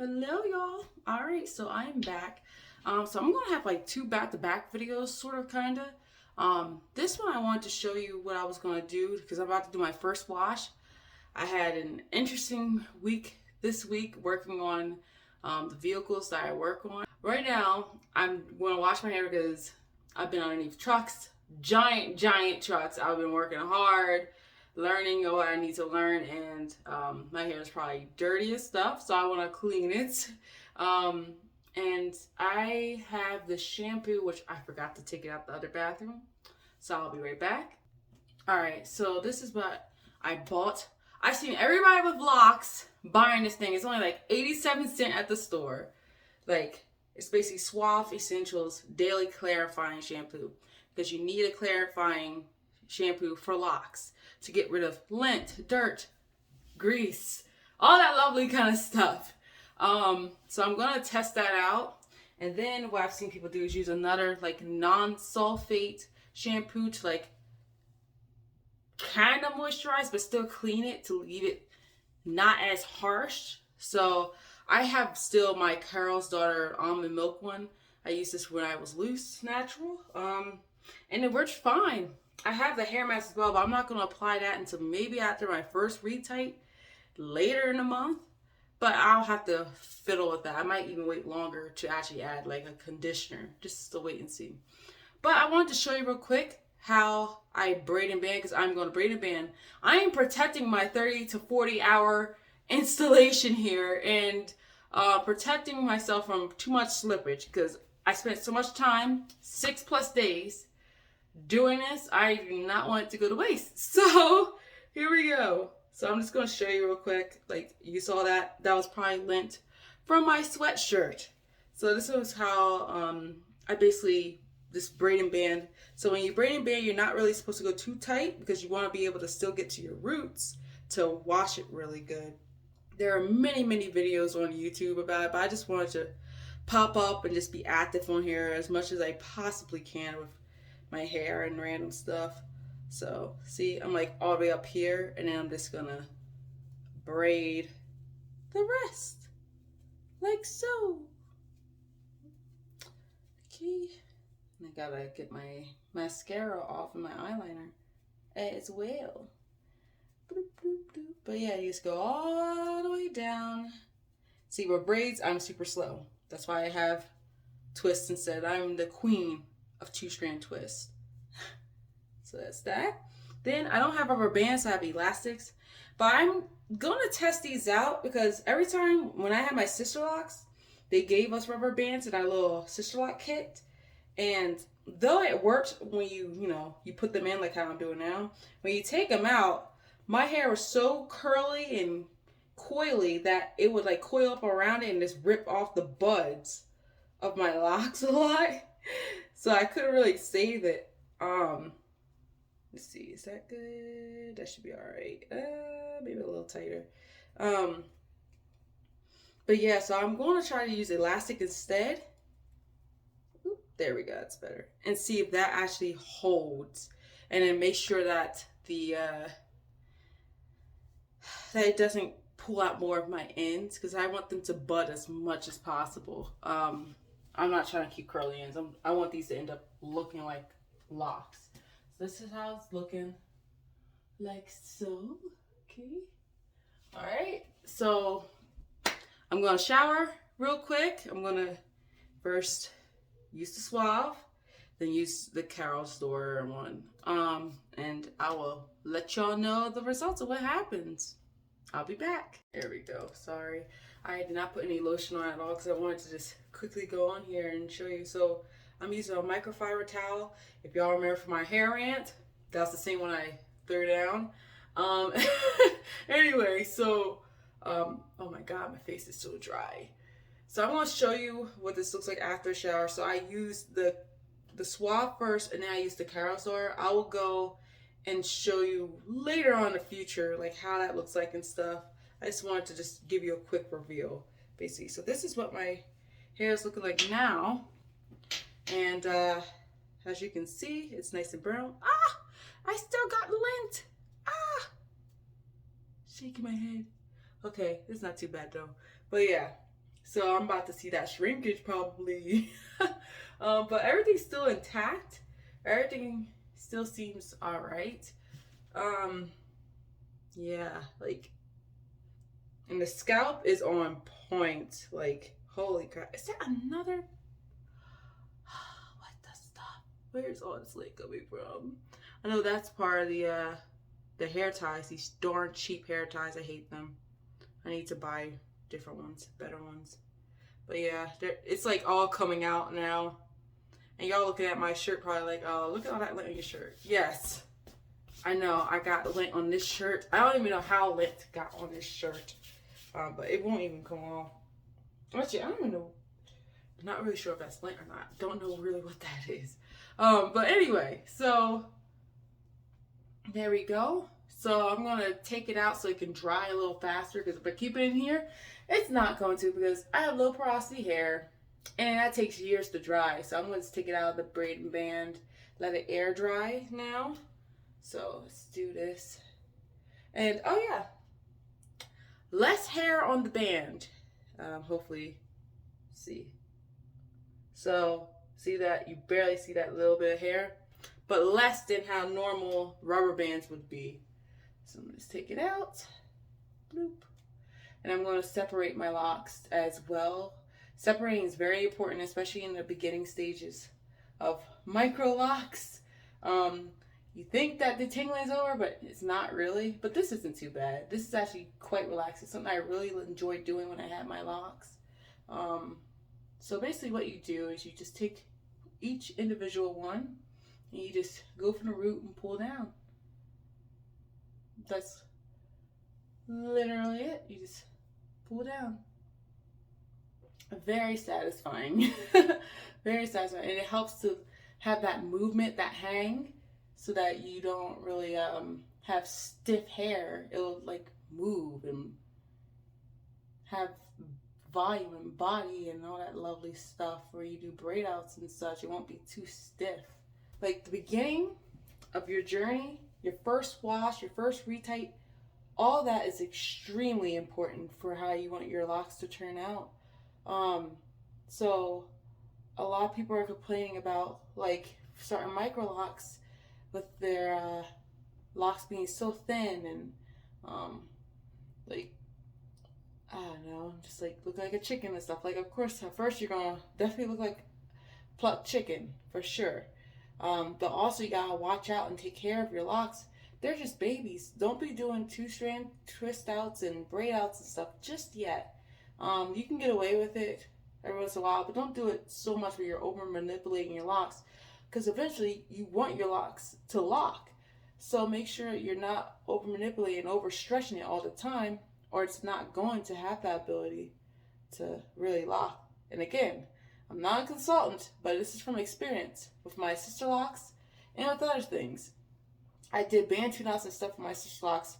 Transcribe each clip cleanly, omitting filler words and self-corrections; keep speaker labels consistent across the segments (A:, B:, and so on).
A: Hello, y'all. All right, so I'm back. So I'm gonna have like two back-to-back videos, sort of, kinda. This one I wanted to show you what I was gonna do because I'm about to do my first wash. I had an interesting week this week working on the vehicles that I work on. Right now, I'm gonna wash my hair because I've been underneath trucks, giant trucks. I've been working hard learning what I need to learn, and my hair is probably dirty as stuff, so I want to clean it. Um, and I have the shampoo, which I forgot to take it out the other bathroom, so I'll be right back. All right, so this is what I bought. I've seen everybody with locks buying this thing. It's only like 87 cents at the store. Like, it's basically Suave Essentials Daily Clarifying Shampoo because you need a clarifying shampoo for locks to get rid of lint, dirt, grease, all that lovely kind of stuff. So I'm gonna test that out, and then what I've seen people do is use another like non-sulfate shampoo to like kind of moisturize but still clean it to leave it not as harsh. So I have still my Carol's Daughter almond milk one. I used this when I was loose, natural, and it works fine. I have the hair mask as well, but I'm not going to apply that until maybe after my first retight later in the month. But I'll have to fiddle with that. I might even wait longer to actually add like a conditioner, just to wait and see. But I wanted to show you real quick how I braid and band because I'm going to braid and band. I am protecting my 30 to 40 hour installation here and protecting myself from too much slippage because I spent so much time, 6+ days, doing this. I do not want it to go to waste. So here we go. So I'm just going to show you real quick. Like you saw that was probably lint from my sweatshirt. So this is how I basically this braid and band. So when you braid and band, you're not really supposed to go too tight because you want to be able to still get to your roots to wash it really good. There are many videos on YouTube about it, but I just wanted to pop up and just be active on here as much as I possibly can with my hair and random stuff. So see, I'm like all the way up here, and then I'm just gonna braid the rest like so. Okay, and I gotta get my mascara off and my eyeliner as well. Bloop, bloop, bloop. But yeah, you just go all the way down. See, with braids, I'm super slow. That's why I have twists instead. I'm the queen of 2-strand twists. So that's that. Then I don't have rubber bands, so I have elastics. But I'm going to test these out because every time when I had my sister locks, they gave us rubber bands in our little sister lock kit. And though it worked when you put them in like how I'm doing now, when you take them out, my hair was so curly and coily that it would like coil up around it and just rip off the buds of my locks a lot. So I couldn't really save it. Let's see, is that good? That should be all right. Maybe a little tighter. But yeah, so I'm going to try to use elastic instead. Oop, there we go, that's better. And see if that actually holds. And then make sure that that it doesn't pull out more of my ends because I want them to bud as much as possible. I'm not trying to keep curly ends. I want these to end up looking like locks. So this is how it's looking, like so. Okay. All right. So I'm gonna shower real quick. I'm gonna first use the Suave, then use the Carol's Daughter one. And I will let y'all know the results of what happens. I'll be back. There we go. Sorry. I did not put any lotion on at all because I wanted to just quickly go on here and show you. So I'm using a microfiber towel. If y'all remember from my hair rant, that's the same one I threw down. Anyway, so, oh my God, my face is so dry. So I'm going to show you what this looks like after a shower. So I used the Suave first, and then I used the Carol's Daughter. I will go and show you later on in the future like how that looks like and stuff. I just wanted to just give you a quick reveal basically. So this is what my hair is looking like now, and as you can see, it's nice and brown. I still got lint. Shaking my head. Okay, it's not too bad though. But yeah, So I'm about to see that shrinkage probably. But everything's still intact. Everything still seems all right. Um, yeah, like, and the scalp is on point. Like, holy crap! Is that another? What the stuff? Where's all this lint coming from? I know that's part of the hair ties. These darn cheap hair ties. I hate them. I need to buy different ones, better ones. But yeah, it's like all coming out now. And y'all looking at my shirt probably like, oh, look at all that lint on your shirt. Yes, I know. I got lint on this shirt. I don't even know how lint got on this shirt. But it won't even come off. Actually, I don't even know. I'm not really sure if that's lint or not. Don't know really what that is. But anyway, so there we go. So I'm going to take it out so it can dry a little faster, because if I keep it in here, it's not going to, because I have low porosity hair and that takes years to dry. So I'm going to take it out of the braid and band, let it air dry now. So let's do this. And oh yeah, less hair on the band. Hopefully, see. So see that? You barely see that little bit of hair, but less than how normal rubber bands would be. So I'm going to take it out. Bloop. And I'm going to separate my locks as well. Separating is very important, especially in the beginning stages of Microlocs. You think that the tingling is over, but it's not really. But this isn't too bad. This is actually quite relaxing. Something I really enjoyed doing when I had my locks. So basically what you do is you just take each individual one and you just go from the root and pull down. That's literally it. You just pull down. Very satisfying. Very satisfying. And it helps to have that movement, that hang, so that you don't really have stiff hair. It'll like move and have volume and body and all that lovely stuff where you do braid outs and such. It won't be too stiff. Like the beginning of your journey, your first wash, your first retight, all that is extremely important for how you want your locks to turn out. So a lot of people are complaining about like starting Microlocs with their locks being so thin and like, I don't know, just like look like a chicken and stuff. Like, of course, at first you're gonna definitely look like plucked chicken for sure. But also you gotta watch out and take care of your locks. They're just babies. Don't be doing 2-strand twist outs and braid outs and stuff just yet. You can get away with it every once in a while, but don't do it so much where you're over manipulating your locks, because eventually you want your locks to lock. So make sure you're not over manipulating, over stretching it all the time, or it's not going to have that ability to really lock. And again, I'm not a consultant, but this is from experience with my sister locks and with other things. I did band tune outs and stuff for my sister locks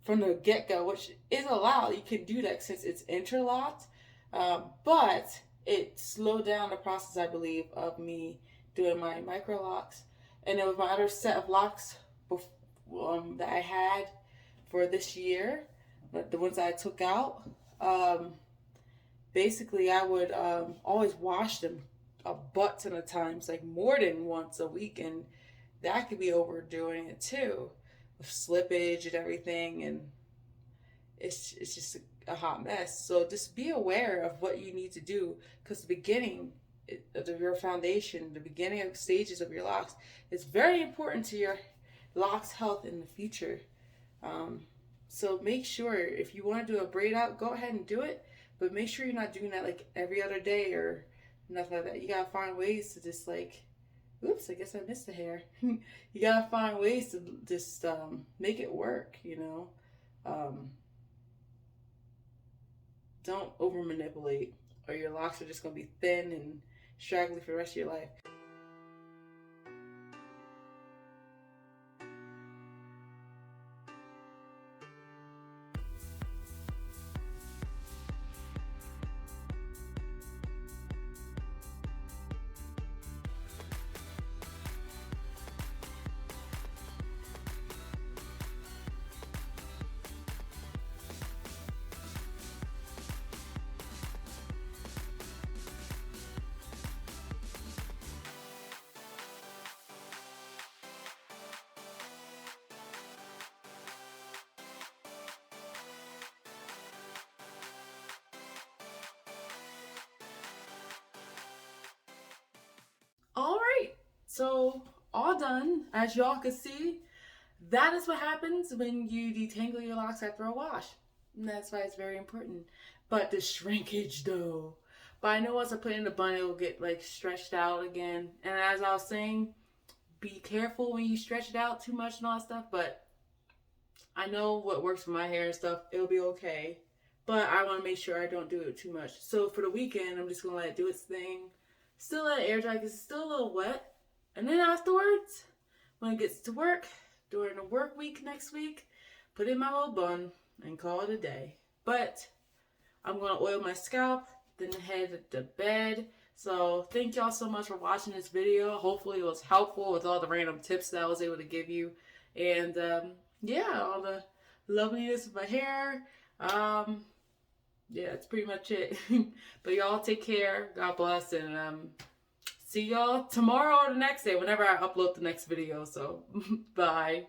A: from the get-go, which is allowed. You can do that since it's interlocked, but it slowed down the process, I believe, of me doing my Microlocs. And then with my other set of locks that I had for this year, the ones that I took out, basically I would always wash them a butt ton of times, like more than once a week, and that could be overdoing it too, with slippage and everything, and it's just a hot mess. So just be aware of what you need to do, because the beginning of your foundation, the beginning of stages of your locks is very important to your locks health in the future. So make sure if you want to do a braid out, go ahead and do it, but make sure you're not doing that like every other day or nothing like that. You gotta find ways to just like, oops, I guess I missed the hair. You gotta find ways to just make it work, you know. Don't over manipulate, or your locks are just gonna be thin and straggly for the rest of your life. So all done. As y'all can see, that is what happens when you detangle your locks after a wash. And that's why it's very important. But the shrinkage though. But I know once I put it in the bun, it will get like stretched out again. And as I was saying, be careful when you stretch it out too much and all that stuff. But I know what works for my hair and stuff. It'll be okay. But I want to make sure I don't do it too much. So for the weekend, I'm just going to let it do its thing. Still let it air dry because it's still a little wet. And then afterwards, when it gets to work, during the work week next week, put in my little bun and call it a day. But I'm going to oil my scalp, then head to bed. So thank y'all so much for watching this video. Hopefully it was helpful with all the random tips that I was able to give you. And yeah, all the loveliness of my hair. Yeah, that's pretty much it. But y'all take care. God bless. And see y'all tomorrow or the next day, whenever I upload the next video. So bye.